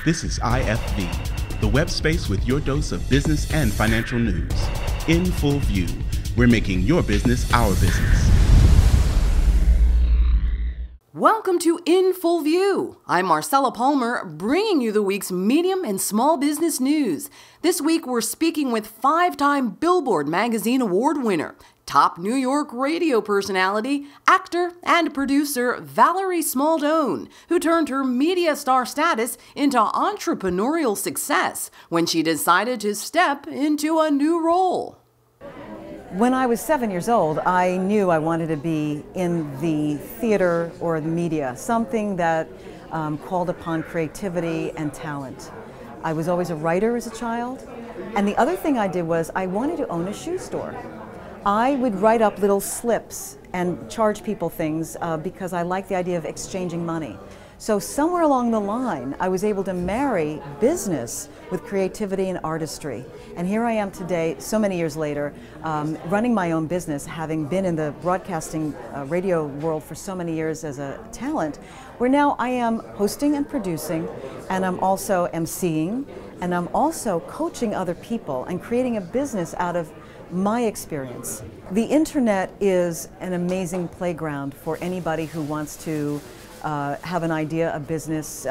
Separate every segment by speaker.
Speaker 1: This is IFV, the web space with your dose of business and financial news. In full view, we're making your business our business.
Speaker 2: Welcome to In Full View. I'm Marcella Palmer, bringing you the week's medium and small business news. This week, we're speaking with five-time Billboard Magazine Award winner, top New York radio personality, actor, and producer Valerie Smaldone, who turned her media star status into entrepreneurial success when she decided to step into a new role.
Speaker 3: When I was 7 years old, I knew I wanted to be in the theater or the media, something that called upon creativity and talent. I was always a writer as a child, and the other thing I did was I wanted to own a shoe store. I would write up little slips and charge people things because I liked the idea of exchanging money. So somewhere along the line, I was able to marry business with creativity and artistry. And here I am today, so many years later, running my own business, having been in the broadcasting radio world for so many years as a talent, where now I am hosting and producing, and I'm also emceeing, and I'm also coaching other people and creating a business out of my experience. The internet is an amazing playground for anybody who wants to have an idea, a business,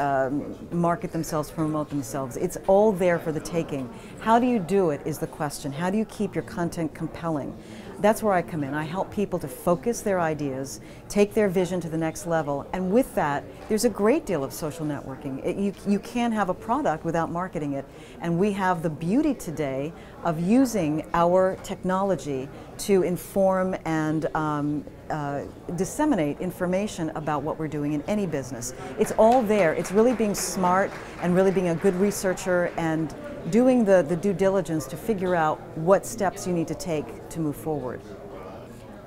Speaker 3: market themselves, promote themselves. It's all there for the taking. How do you do it is the question. How do you keep your content compelling? That's where I come in. I help people to focus their ideas, take their vision to the next level, and with that, there's a great deal of social networking. You can't have a product without marketing it, and we have the beauty today of using our technology to inform and disseminate information about what we're doing in any business. It's all there. It's really being smart and really being a good researcher and doing the due diligence to figure out what steps you need to take to move forward.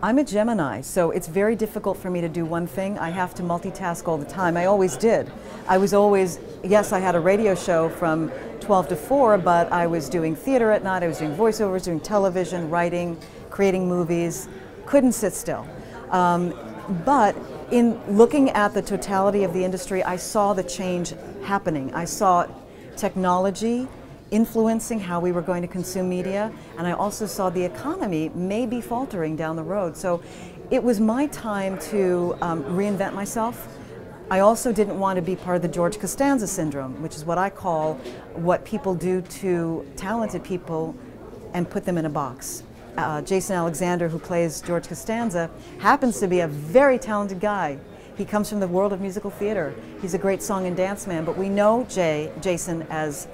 Speaker 3: I'm a Gemini, so it's very difficult for me to do one thing. I have to multitask all the time. I always did. I was always, yes, I had a radio show from 12 to 4, but I was doing theater at night, I was doing voiceovers, doing television, writing, creating movies, couldn't sit still. But in looking at the totality of the industry, I saw the change happening. I saw technology influencing how we were going to consume media, and I also saw the economy may be faltering down the road. So it was my time to reinvent myself. I also didn't want to be part of the George Costanza syndrome, which is what I call what people do to talented people and put them in a box. Jason Alexander, who plays George Costanza, happens to be a very talented guy. He comes from the world of musical theater. He's a great song and dance man, but we know Jason as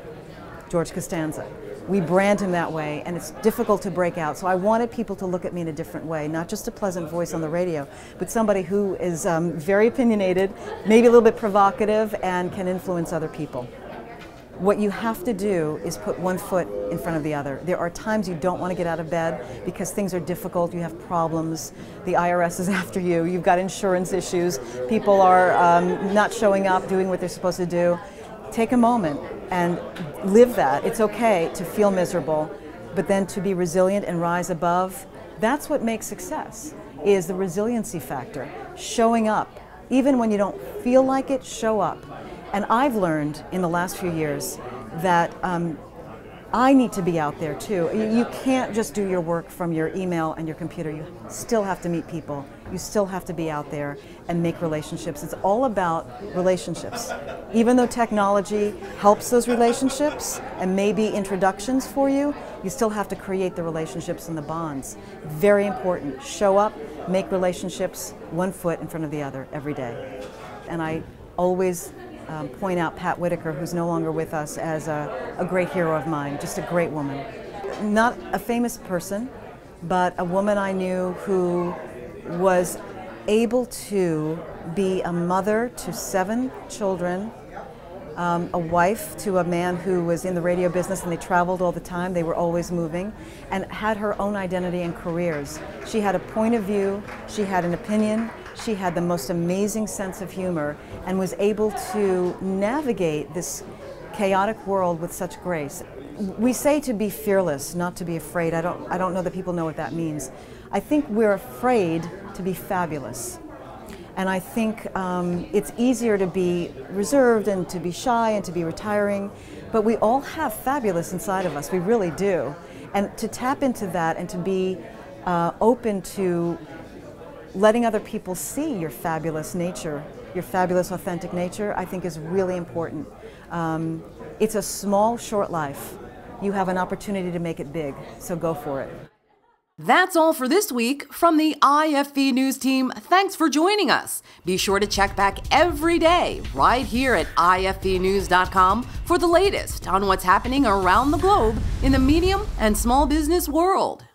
Speaker 3: George Costanza. We brand him that way, and it's difficult to break out. So I wanted people to look at me in a different way, not just a pleasant voice on the radio, but somebody who is very opinionated, maybe a little bit provocative, and can influence other people. What you have to do is put one foot in front of the other. There are times you don't want to get out of bed because things are difficult, you have problems, the IRS is after you, you've got insurance issues, people are not showing up, doing what they're supposed to do. Take a moment and live that. It's okay to feel miserable, but then to be resilient and rise above. That's what makes success, is the resiliency factor. Showing up. Even when you don't feel like it, show up. And I've learned in the last few years that I need to be out there too. You can't just do your work from your email and your computer. You still have to meet people. You still have to be out there and make relationships. It's all about relationships. Even though technology helps those relationships and maybe introductions for you, you still have to create the relationships and the bonds. Very important. Show up, make relationships, one foot in front of the other every day. And I always point out Pat Whitaker, who's no longer with us, as a great hero of mine, just a great woman. Not a famous person, but a woman I knew who was able to be a mother to 7 children, a wife to a man who was in the radio business, and they traveled all the time, they were always moving, and had her own identity and careers. She had a point of view, she had an opinion, she had the most amazing sense of humor, and was able to navigate this chaotic world with such grace. We say to be fearless, not to be afraid. I don't know that people know what that means. I think we're afraid to be fabulous. And I think it's easier to be reserved and to be shy and to be retiring, but we all have fabulous inside of us, we really do. And to tap into that and to be open to letting other people see your fabulous nature, your fabulous authentic nature, I think is really important. It's a small, short life. You have an opportunity to make it big, so go for it.
Speaker 2: That's all for this week from the IFV News team. Thanks for joining us. Be sure to check back every day right here at ifvnews.com for the latest on what's happening around the globe in the medium and small business world.